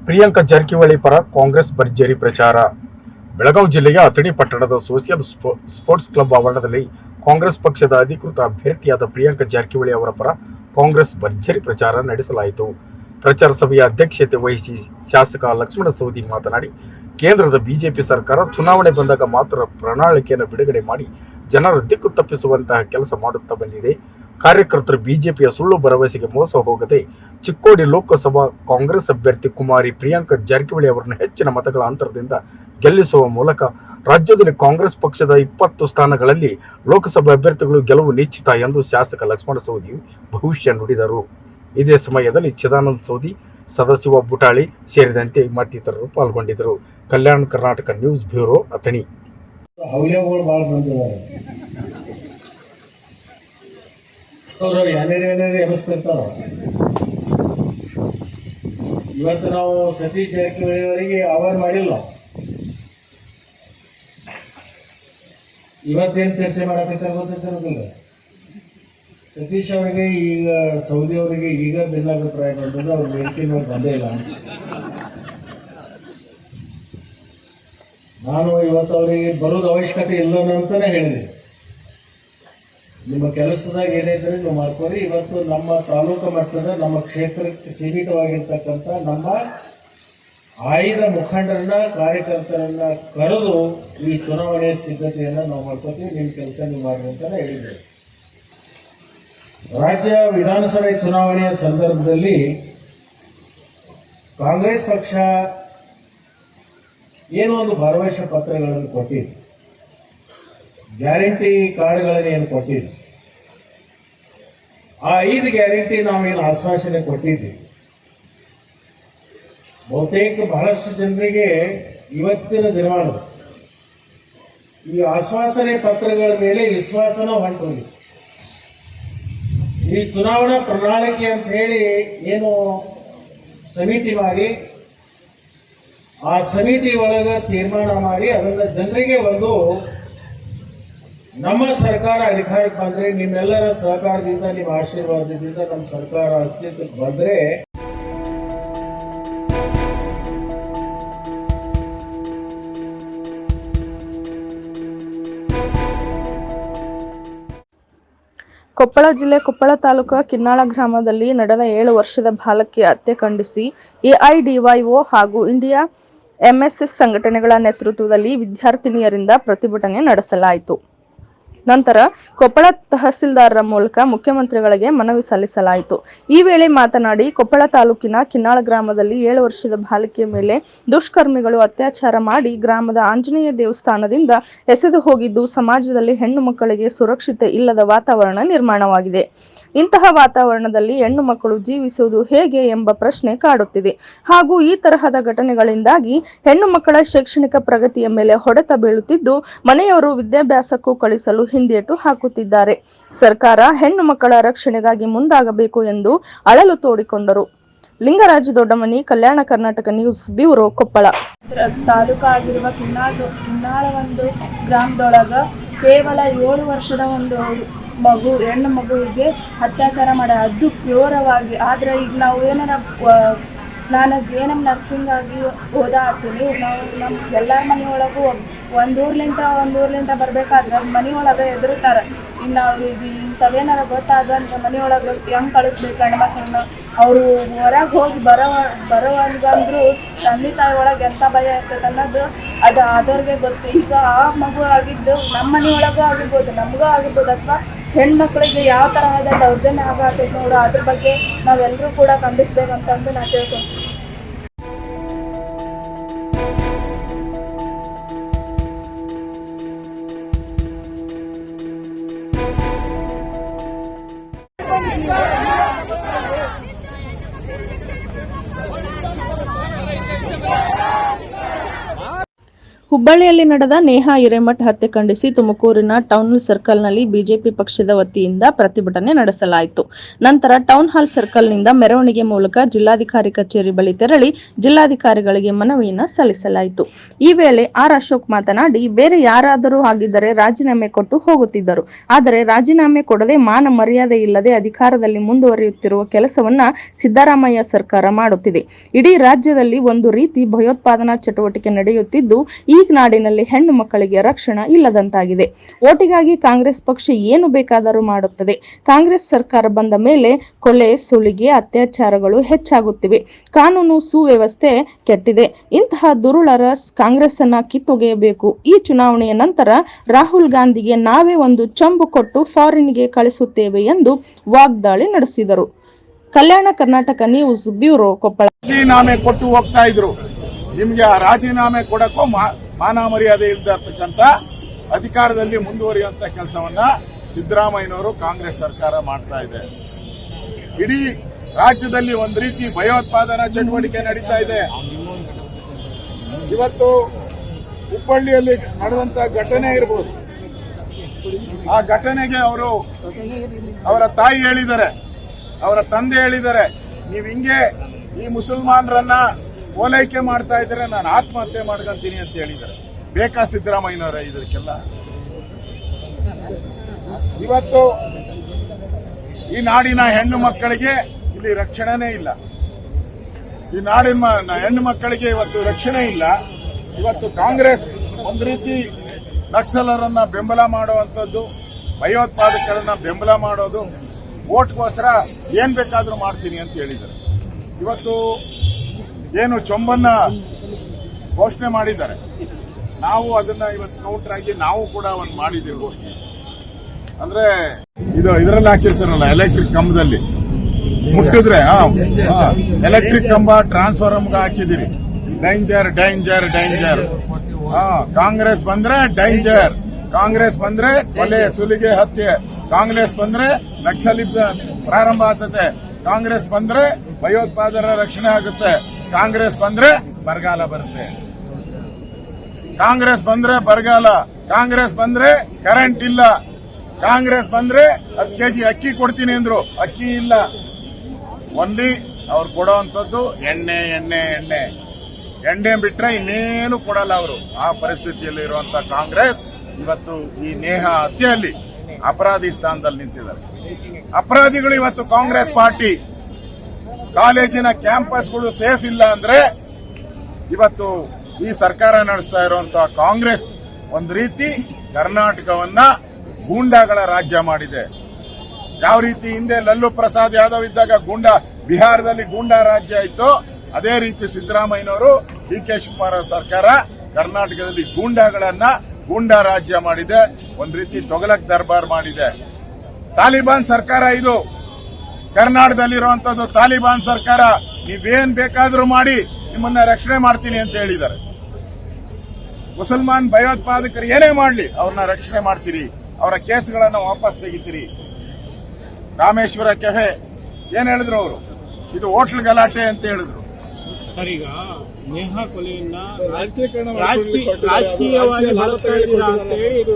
ಪ್ರಿಯಾಂಕಾ ಜಾರಕಿಹೊಳಿ ಪರ ಕಾಂಗ್ರೆಸ್ ಭರ್ಜರಿ ಪ್ರಚಾರ. ಬೆಳಗಾವಿ ಜಿಲ್ಲೆಯ ಅಥಣಿ ಪಟ್ಟಣದ ಸೋಷಿಯಲ್ ಸ್ಪೋರ್ಟ್ಸ್ ಕ್ಲಬ್ ಆವರಣದಲ್ಲಿ ಕಾಂಗ್ರೆಸ್ ಪಕ್ಷದ ಅಧಿಕೃತ ಅಭ್ಯರ್ಥಿಯಾದ ಪ್ರಿಯಾಂಕಾ ಜಾರಕಿಹೊಳಿ ಅವರ ಪರ ಕಾಂಗ್ರೆಸ್ ಭರ್ಜರಿ ಪ್ರಚಾರ ನಡೆಸಲಾಯಿತು. ಪ್ರಚಾರ ಸಭೆಯ ಅಧ್ಯಕ್ಷತೆ ವಹಿಸಿ ಶಾಸಕ ಲಕ್ಷ್ಮಣ ಸವದಿ ಮಾತನಾಡಿ, ಕೇಂದ್ರದ ಬಿಜೆಪಿ ಸರ್ಕಾರ ಚುನಾವಣೆ ಬಂದಾಗ ಮಾತ್ರ ಪ್ರಣಾಳಿಕೆಯನ್ನು ಬಿಡುಗಡೆ ಮಾಡಿ ಜನರ ದಿಕ್ಕು ತಪ್ಪಿಸುವಂತಹ ಕೆಲಸ ಮಾಡುತ್ತಾ ಬಂದಿದೆ. ಕಾರ್ಯಕರ್ತರು ಬಿಜೆಪಿಯ ಸುಳ್ಳು ಭರವಸೆಗೆ ಮೋಸ ಹೋಗದೆ ಚಿಕ್ಕೋಡಿ ಲೋಕಸಭಾ ಕಾಂಗ್ರೆಸ್ ಅಭ್ಯರ್ಥಿ ಕುಮಾರಿ ಪ್ರಿಯಾಂಕಾ ಜಾರಕಿಹೊಳಿ ಅವರನ್ನು ಹೆಚ್ಚಿನ ಮತಗಳ ಅಂತರದಿಂದ ಗೆಲ್ಲಿಸುವ ಮೂಲಕ ರಾಜ್ಯದಲ್ಲಿ ಕಾಂಗ್ರೆಸ್ ಪಕ್ಷದ 20 ಸ್ಥಾನಗಳಲ್ಲಿ ಲೋಕಸಭಾ ಅಭ್ಯರ್ಥಿಗಳು ಗೆಲುವು ನಿಶ್ಚಿತ ಎಂದು ಶಾಸಕ ಲಕ್ಷ್ಮಣ ಸವದಿ ಭವಿಷ್ಯ ನುಡಿದರು. ಇದೇ ಸಮಯದಲ್ಲಿ ಚಿದಾನಂದ ಸೌದಿ, ಸದಾಶಿವ ಬುಟಾಳಿ ಸೇರಿದಂತೆ ಮತ್ತಿತರರು ಪಾಲ್ಗೊಂಡಿದ್ದರು. Kalyana Karnataka news bureau, Athani. ಅವರು ಏನೇನು ಎಬ್ಬಿಸ್ತಿರ್ತಾರ. ಇವತ್ತು ನಾವು ಸತೀಶ್ ಜಾರಕಿಹೊಳಿ ಅವರಿಗೆ ಅವಾರ್ಡ್ ಮಾಡಿಲ್ಲ. ಇವತ್ತೇನು ಚರ್ಚೆ ಮಾಡಕತ್ತಾರೆ ಗೊತ್ತಿಲ್ಲ. ಸತೀಶ್ ಅವರಿಗೆ ಈಗ ಸೌದಿ ಅವರಿಗೆ ಈಗ ಭಿನ್ನಾಭಿಪ್ರಾಯ ಬಂದದ್ದು ಅವ್ರ ವೇದಿಕೆ ಮೇಲೆ ಬಂದೇ ಇಲ್ಲ ಅಂತ. ನಾನು ಇವತ್ತು ಅವರಿಗೆ ಬರೋದು ಅವಶ್ಯಕತೆ ಇಲ್ಲ ಅಂತಾನೆ ಹೇಳಿದೆ. ನಿಮ್ಮ ಕೆಲಸದಾಗ ಏನಿದ್ರೆ ನೀವು ಮಾಡ್ಕೊಳ್ಳಿ. ಇವತ್ತು ನಮ್ಮ ತಾಲೂಕು ಮಟ್ಟದ ನಮ್ಮ ಕ್ಷೇತ್ರಕ್ಕೆ ಸೀಮಿತವಾಗಿರ್ತಕ್ಕಂಥ ನಮ್ಮ ಆಯ್ದ ಮುಖಂಡರನ್ನ, ಕಾರ್ಯಕರ್ತರನ್ನ ಕರೆದು ಈ ಚುನಾವಣೆ ಸಿದ್ಧತೆಯನ್ನು ನಾವು ಮಾಡ್ಕೊತೀವಿ. ನಿಮ್ಮ ಕೆಲಸ ನೀವು ಮಾಡಿ ಅಂತಾನೆ ಹೇಳಿದ್ದೇವೆ. ರಾಜ್ಯ ವಿಧಾನಸಭೆ ಚುನಾವಣೆಯ ಸಂದರ್ಭದಲ್ಲಿ ಕಾಂಗ್ರೆಸ್ ಪಕ್ಷ ಏನೋ ಒಂದು ಭರವಸೆ ಪತ್ರಗಳನ್ನು ಕೊಟ್ಟಿದೆ, ಗ್ಯಾರಂಟಿ ಕಾರ್ಡ್ಗಳನ್ನು ಏನು ಕೊಟ್ಟಿದ್ವಿ. ಆ 5 ಗ್ಯಾರಂಟಿ ನಾವೇನು ಆಶ್ವಾಸನೆ ಕೊಟ್ಟಿದ್ವಿ. ಬಹುತೇಕ ಬಹಳಷ್ಟು ಜನರಿಗೆ ಇವತ್ತಿನ ದಿನಮಾನ ಈ ಆಶ್ವಾಸನೆ ಪತ್ರಗಳ ಮೇಲೆ ವಿಶ್ವಾಸನ ಹೊಂಟೋಗಿ ಈ ಚುನಾವಣಾ ಪ್ರಣಾಳಿಕೆ ಅಂತ ಹೇಳಿ ಏನು ಸಮಿತಿ ಮಾಡಿ ಆ ಸಮಿತಿ ಒಳಗೆ ತೀರ್ಮಾನ ಮಾಡಿ ಅದನ್ನು ಜನರಿಗೆ ಒಂದು ನಮ್ಮ ಸರ್ಕಾರ ಅಧಿಕಾರಕ್ಕೆ ಬಂದರೆ, ನಿಮ್ಮೆಲ್ಲರ ಸಹಕಾರದಿಂದ, ನಿಮ್ಮ ಆಶೀರ್ವಾದದಿಂದ ನಮ್ಮ ಸರ್ಕಾರ ಅಸ್ತಿತ್ವಕ್ಕೆ ಬಂದರೆ ಕೊಪ್ಪಳ ಜಿಲ್ಲೆ ಕೊಪ್ಪಳ ತಾಲೂಕು ಕಿನ್ನಾಳ ಗ್ರಾಮದಲ್ಲಿ ನಡೆದ 7 ವರ್ಷದ ಬಾಲಕಿಯ ಹತ್ಯೆ ಖಂಡಿಸಿ ಎಐಡಿವೈಒ ಹಾಗೂ ಇಂಡಿಯಾ ಎಂಎಸ್ಎಸ್ ಸಂಘಟನೆಗಳ ನೇತೃತ್ವದಲ್ಲಿ ವಿದ್ಯಾರ್ಥಿನಿಯರಿಂದ ಪ್ರತಿಭಟನೆ ನಡೆಸಲಾಯಿತು. ನಂತರ ಕೊಪ್ಪಳ ತಹಸೀಲ್ದಾರರ ಮೂಲಕ ಮುಖ್ಯಮಂತ್ರಿಗಳಿಗೆ ಮನವಿ ಸಲ್ಲಿಸಲಾಯಿತು. ಈ ವೇಳೆ ಮಾತನಾಡಿ, ಕೊಪ್ಪಳ ತಾಲೂಕಿನ ಕಿನ್ನಾಳ ಗ್ರಾಮದಲ್ಲಿ 7 ವರ್ಷದ ಬಾಲಕಿಯ ಮೇಲೆ ದುಷ್ಕರ್ಮಿಗಳು ಅತ್ಯಾಚಾರ ಮಾಡಿ ಗ್ರಾಮದ ಆಂಜನೇಯ ದೇವಸ್ಥಾನದಿಂದ ಎಸೆದು ಹೋಗಿದ್ದು ಸಮಾಜದಲ್ಲಿ ಹೆಣ್ಣು ಮಕ್ಕಳಿಗೆ ಸುರಕ್ಷತೆ ಇಲ್ಲದ ವಾತಾವರಣ ನಿರ್ಮಾಣವಾಗಿದೆ. ಇಂತಹ ವಾತಾವರಣದಲ್ಲಿ ಹೆಣ್ಣು ಮಕ್ಕಳು ಜೀವಿಸುವುದು ಹೇಗೆ ಎಂಬ ಪ್ರಶ್ನೆ ಕಾಡುತ್ತಿದೆ. ಹಾಗೂ ಈ ತರಹದ ಘಟನೆಗಳಿಂದಾಗಿ ಹೆಣ್ಣು ಮಕ್ಕಳ ಶೈಕ್ಷಣಿಕ ಪ್ರಗತಿಯ ಮೇಲೆ ಹೊಡೆತ ಬೀಳುತ್ತಿದ್ದು ಮನೆಯವರು ವಿದ್ಯಾಭ್ಯಾಸಕ್ಕೂ ಕಳಿಸಲು ಹಿಂದೇಟು ಹಾಕುತ್ತಿದ್ದಾರೆ. ಸರ್ಕಾರ ಹೆಣ್ಣು ಮಕ್ಕಳ ರಕ್ಷಣೆಗಾಗಿ ಮುಂದಾಗಬೇಕು ಎಂದು ಅಳಲು ತೋಡಿಕೊಂಡರು. Lingaraj Doddamani, Kalyana Karnataka news bureau, Koppal. ತಾಲೂಕು ಆಗಿರುವ ಕಿನ್ನಾಳ ಒಂದು ಗ್ರಾಮದೊಳಗ ಕೇವಲ 7 ವರ್ಷದ ಒಂದು ಹೆಣ್ಣು ಮಗುವಿಗೆ ಅತ್ಯಾಚಾರ ಮಾಡಿ, ಅದು ಕ್ರೂರವಾಗಿ. ಆದರೆ ಈಗ ನಾವು ಏನಾರ ನಾನು JNM ನರ್ಸಿಂಗ್ ಆಗಿ ಓದಾತೀನಿ. ನಾವು ನಮ್ಮ ಎಲ್ಲರ ಮನೆಯೊಳಗೂ ಒಂದು ಊರ್ಲಿಂದ ಬರಬೇಕಾದ್ರೆ ಮನೆಯೊಳಗೆ ಎದುರುತ್ತಾರೆ. ಇನ್ನು ನಾವು ಈಗ ಇಂಥವೇನಾರ ಗೊತ್ತಾದಂಥ ಮನೆಯೊಳಗೆ ಹೆಂಗೆ ಕಳಿಸ್ಬೇಕು ಹೆಣ್ಮಕ್ಳನ್ನ. ಅವರು ಹೊರಗೆ ಹೋಗಿ ಬರೋವಂಗಂದ್ರೂ ತಂದೆ ತಾಯಿ ಒಳಗೆ ಎಂಥ ಭಯ ಇರ್ತೈತೆ ಅನ್ನೋದು ಅದು ಆದವ್ರಿಗೆ ಗೊತ್ತು. ಈಗ ಆ ಮಗು ಆಗಿದ್ದು ನಮ್ಮ ಮನೆಯೊಳಗೂ ಆಗಿರ್ಬೋದು, ನಮಗೂ ಆಗಿರ್ಬೋದು, ಅಥವಾ ಹೆಣ್ಮಕ್ಳಿಗೆ ಯಾವ ತರಹದ ದೌರ್ಜನ್ಯ ಆಗತ್ತೈತೆ ನೋಡು, ಅದ್ರ ಬಗ್ಗೆ ನಾವೆಲ್ಲರೂ ಕೂಡ ಖಂಡಿಸ್ಬೇಕಂತಂದು ನಾನು ತಿಳ್ಕೊತೀನಿ. ಹುಬ್ಬಳ್ಳಿಯಲ್ಲಿ ನಡೆದ ನೇಹಾ ಹಿರೇಮಠ್ ಹತ್ಯೆ ಖಂಡಿಸಿ ತುಮಕೂರಿನ ಟೌನ್ ಸರ್ಕಲ್ನಲ್ಲಿ ಬಿಜೆಪಿ ಪಕ್ಷದ ವತಿಯಿಂದ ಪ್ರತಿಭಟನೆ ನಡೆಸಲಾಯಿತು. ನಂತರ ಟೌನ್ ಹಾಲ್ ಸರ್ಕಲ್ನಿಂದ ಮೆರವಣಿಗೆ ಮೂಲಕ ಜಿಲ್ಲಾಧಿಕಾರಿ ಕಚೇರಿ ಬಳಿ ತೆರಳಿ ಜಿಲ್ಲಾಧಿಕಾರಿಗಳಿಗೆ ಮನವಿಯನ್ನು ಸಲ್ಲಿಸಲಾಯಿತು. ಈ ವೇಳೆ ಆರ್ ಅಶೋಕ್ ಮಾತನಾಡಿ, ಬೇರೆ ಯಾರಾದರೂ ಆಗಿದ್ದರೆ ರಾಜೀನಾಮೆ ಕೊಟ್ಟು ಹೋಗುತ್ತಿದ್ದರು. ಆದರೆ ರಾಜೀನಾಮೆ ಕೊಡದೆ ಮಾನ ಮರ್ಯಾದೆ ಇಲ್ಲದೆ ಅಧಿಕಾರದಲ್ಲಿ ಮುಂದುವರಿಯುತ್ತಿರುವ ಕೆಲಸವನ್ನ ಸಿದ್ದರಾಮಯ್ಯ ಸರ್ಕಾರ ಮಾಡುತ್ತಿದೆ. ಇಡೀ ರಾಜ್ಯದಲ್ಲಿ ಒಂದು ರೀತಿ ಭಯೋತ್ಪಾದನಾ ಚಟುವಟಿಕೆ ನಡೆಯುತ್ತಿದ್ದು ಈ ನಾಡಿನಲ್ಲಿ ಹೆಣ್ಣು ಮಕ್ಕಳಿಗೆ ರಕ್ಷಣೆ ಇಲ್ಲದಂತಾಗಿದೆ. ಓಟಿಗಾಗಿ ಕಾಂಗ್ರೆಸ್ ಪಕ್ಷ ಏನು ಬೇಕಾದರೂ ಮಾಡುತ್ತದೆ. ಕಾಂಗ್ರೆಸ್ ಸರ್ಕಾರ ಬಂದ ಮೇಲೆ ಕೊಲೆ, ಸುಲಿಗೆ, ಅತ್ಯಾಚಾರಗಳು ಹೆಚ್ಚಾಗುತ್ತಿವೆ. ಕಾನೂನು ಸುವ್ಯವಸ್ಥೆ ಕೆಟ್ಟಿದೆ. ಇಂತಹ ದುರುಳರ ಕಾಂಗ್ರೆಸ್ ಅನ್ನ ಕಿತ್ತೊಗೆಯಬೇಕು. ಈ ಚುನಾವಣೆಯ ನಂತರ ರಾಹುಲ್ ಗಾಂಧಿಗೆ ನಾವೇ ಒಂದು ಚಂಬು ಕೊಟ್ಟು ಫಾರಿನ್ಗೆ ಕಳಿಸುತ್ತೇವೆ ಎಂದು ವಾಗ್ದಾಳಿ ನಡೆಸಿದರು. Kalyana Karnataka news bureau, Koppal. ರಾಜೀನಾಮೆ ಕೊಟ್ಟು ಹೋಗ್ತಾ ಇದ್ರು. ನಿಮ್ಗೆ ಆ ರಾಜೀನಾಮೆ ಕೊಡಕ್ಕೂ ಮಾನ ಮರ್ಯಾದೆ ಇಲ್ಲದಕ್ಕಂತ ಅಧಿಕಾರದಲ್ಲಿ ಮುಂದುವರಿಯುವಂತ ಕೆಲಸವನ್ನ ಸಿದ್ದರಾಮಯ್ಯನವರು ಕಾಂಗ್ರೆಸ್ ಸರ್ಕಾರ ಮಾಡ್ತಾ ಇದೆ. ಇಡೀ ರಾಜ್ಯದಲ್ಲಿ ಒಂದು ರೀತಿ ಭಯೋತ್ಪಾದನಾ ಚಟುವಟಿಕೆ ನಡೀತಾ ಇದೆ. ಇವತ್ತು ಹುಬ್ಬಳ್ಳಿಯಲ್ಲಿ ನಡೆದಂತ ಘಟನೆ ಇರಬಹುದು. ಆ ಘಟನೆಗೆ ಅವರ ತಾಯಿ ಹೇಳಿದ್ದಾರೆ, ಅವರ ತಂದೆ ಹೇಳಿದ್ದಾರೆ, ನೀವು ಹಿಂಗೆ ಈ ಮುಸಲ್ಮಾನರನ್ನ ಓಲೈಕೆ ಮಾಡ್ತಾ ಇದ್ರೆ ನಾನು ಆತ್ಮಹತ್ಯೆ ಮಾಡ್ಕೊಂತೀನಿ ಅಂತ ಹೇಳಿದ್ದಾರೆ. ಬೇಕಾ ಸಿದ್ದರಾಮಯ್ಯನವರ ಇದಕ್ಕೆಲ್ಲ? ಇವತ್ತು ಈ ನಾಡಿನ ಹೆಣ್ಣು ಮಕ್ಕಳಿಗೆ ಇಲ್ಲಿ ರಕ್ಷಣೆನೇ ಇಲ್ಲ. ಈ ನಾಡಿನ ಹೆಣ್ಣು ಮಕ್ಕಳಿಗೆ ಇವತ್ತು ರಕ್ಷಣೆ ಇಲ್ಲ. ಇವತ್ತು ಕಾಂಗ್ರೆಸ್ ಒಂದು ರೀತಿ ನಕ್ಸಲರನ್ನ ಬೆಂಬಲ ಮಾಡುವಂಥದ್ದು, ಭಯೋತ್ಪಾದಕರನ್ನ ಬೆಂಬಲ ಮಾಡೋದು, ವೋಟ್ಗೋಸ್ಕರ ಏನ್ ಬೇಕಾದ್ರೂ ಮಾಡ್ತೀನಿ ಅಂತ ಹೇಳಿದ್ದಾರೆ. ಇವತ್ತು ಏನು ಚೊಂಬನ್ನ ಘೋಷಣೆ ಮಾಡಿದ್ದಾರೆ, ನಾವು ಅದನ್ನ ಇವತ್ತು ಕೌಂಟರ್ ಆಗಿ ನಾವು ಕೂಡ ಒಂದು ಮಾಡಿದ್ದೀವಿ ಘೋಷಣೆ. ಅಂದ್ರೆ ಇದರಲ್ಲಿ ಹಾಕಿರ್ತಾರಲ್ಲ, ಎಲೆಕ್ಟ್ರಿಕ್ ಕಂಬದಲ್ಲಿ ಮುಟ್ಟಿದ್ರೆ ಎಲೆಕ್ಟ್ರಿಕ್ ಕಂಬ ಟ್ರಾನ್ಸ್ಫಾರ್ಮರ್ಗೆ ಹಾಕಿದಿರಿ. Danger danger danger. ಕಾಂಗ್ರೆಸ್ ಬಂದ್ರೆ ಡೇಂಜರ್, ಕಾಂಗ್ರೆಸ್ ಬಂದ್ರೆ ಕೊಲೆ, ಸುಲಿಗೆ, ಹತ್ಯೆ, ಕಾಂಗ್ರೆಸ್ ಬಂದ್ರೆ ನಕ್ಸಲಿಸಂ ಪ್ರಾರಂಭ ಆಗ್ತದೆ, ಕಾಂಗ್ರೆಸ್ ಬಂದ್ರೆ ಭಯೋತ್ಪಾದನರ ರಕ್ಷಣೆ ಆಗುತ್ತೆ, ಕಾಂಗ್ರೆಸ್ ಬಂದ್ರೆ ಬರಗಾಲ ಬರುತ್ತೆ, ಕಾಂಗ್ರೆಸ್ ಬಂದ್ರೆ ಬರಗಾಲ, ಕಾಂಗ್ರೆಸ್ ಬಂದ್ರೆ ಕರೆಂಟ್ ಇಲ್ಲ, ಕಾಂಗ್ರೆಸ್ ಬಂದ್ರೆ 10 ಕೆಜಿ ಅಕ್ಕಿ ಕೊಡ್ತೀನಿ ಅಂದ್ರು, ಅಕ್ಕಿ ಇಲ್ಲ. ಒನ್ಲಿ ಅವ್ರು ಕೊಡುವಂತದ್ದು ಎಣ್ಣೆ ಎಣ್ಣೆ ಎಣ್ಣೆ ಎಣ್ಣೆ ಬಿಟ್ರೆ ಇನ್ನೇನು ಕೊಡಲ್ಲ ಅವರು. ಆ ಪರಿಸ್ಥಿತಿಯಲ್ಲಿ ಇರುವಂತ ಕಾಂಗ್ರೆಸ್ ಇವತ್ತು ಈ ನೇಹಾ ಹತ್ಯೆಯಲ್ಲಿ ಅಪರಾಧಿ ಸ್ಥಾನದಲ್ಲಿ ನಿಂತಿದ್ದಾರೆ. ಅಪರಾಧಿಗಳು ಇವತ್ತು ಕಾಂಗ್ರೆಸ್ ಪಾರ್ಟಿ. ಕಾಲೇಜಿನ ಕ್ಯಾಂಪಸ್ಗಳು ಸೇಫ್ ಇಲ್ಲ ಅಂದ್ರೆ ಇವತ್ತು ಈ ಸರ್ಕಾರ ನಡೆಸ್ತಾ ಇರುವಂತಹ ಕಾಂಗ್ರೆಸ್ ಒಂದು ರೀತಿ ಕರ್ನಾಟಕವನ್ನ ಗೂಂಡಾಗಳ ರಾಜ್ಯ ಮಾಡಿದೆ. ಯಾವ ರೀತಿ ಹಿಂದೆ ಲಲ್ಲು ಪ್ರಸಾದ್ ಯಾದವ್ ಇದ್ದಾಗ ಬಿಹಾರದಲ್ಲಿ ಗೂಂಡಾ ರಾಜ್ಯ ಇತ್ತು, ಅದೇ ರೀತಿ ಸಿದ್ದರಾಮಯ್ಯನವರು, ಡಿ ಕೆ ಶಿವಕುಮಾರ್ ಸರ್ಕಾರ ಕರ್ನಾಟಕದಲ್ಲಿ ಗೂಂಡಾ ರಾಜ್ಯ ಮಾಡಿದೆ. ಒಂದು ರೀತಿ ತೊಗಲಕ್ ದರ್ಬಾರ್ ಮಾಡಿದೆ. ತಾಲಿಬಾನ್ ಸರ್ಕಾರ ಇದು. ಕರ್ನಾಟಕದಲ್ಲಿರುವಂತದ್ದು ತಾಲಿಬಾನ್ ಸರ್ಕಾರ. ನೀವೇನ್ ಬೇಕಾದ್ರೂ ಮಾಡಿ, ನಿಮ್ಮನ್ನ ರಕ್ಷಣೆ ಮಾಡ್ತೀನಿ ಅಂತ ಹೇಳಿದ್ದಾರೆ. ಮುಸಲ್ಮಾನ್ ಭಯೋತ್ಪಾದಕರು ಏನೇ ಮಾಡಲಿ ಅವ್ರನ್ನ ರಕ್ಷಣೆ ಮಾಡ್ತೀರಿ, ಅವರ ಕೇಸ್ಗಳನ್ನ ವಾಪಸ್ ತೆಗಿತೀರಿ. ರಾಮೇಶ್ವರ ಕೆಫೆ ಏನ್ ಹೇಳಿದ್ರು ಅವರು? ಇದು ಹೋಟ್ಲ್ ಗಲಾಟೆ ಅಂತ ಹೇಳಿದ್ರು. ಸರ್, ಈಗ ನೇಹಾ ಕೊಲೆಯನ್ನ ರಾಜಕೀಯವಾಗಿ ಬಳಸ್ತಾ ಇದ್ದೀರಾ ಅಂತ ಹೇಳಿ ಇದು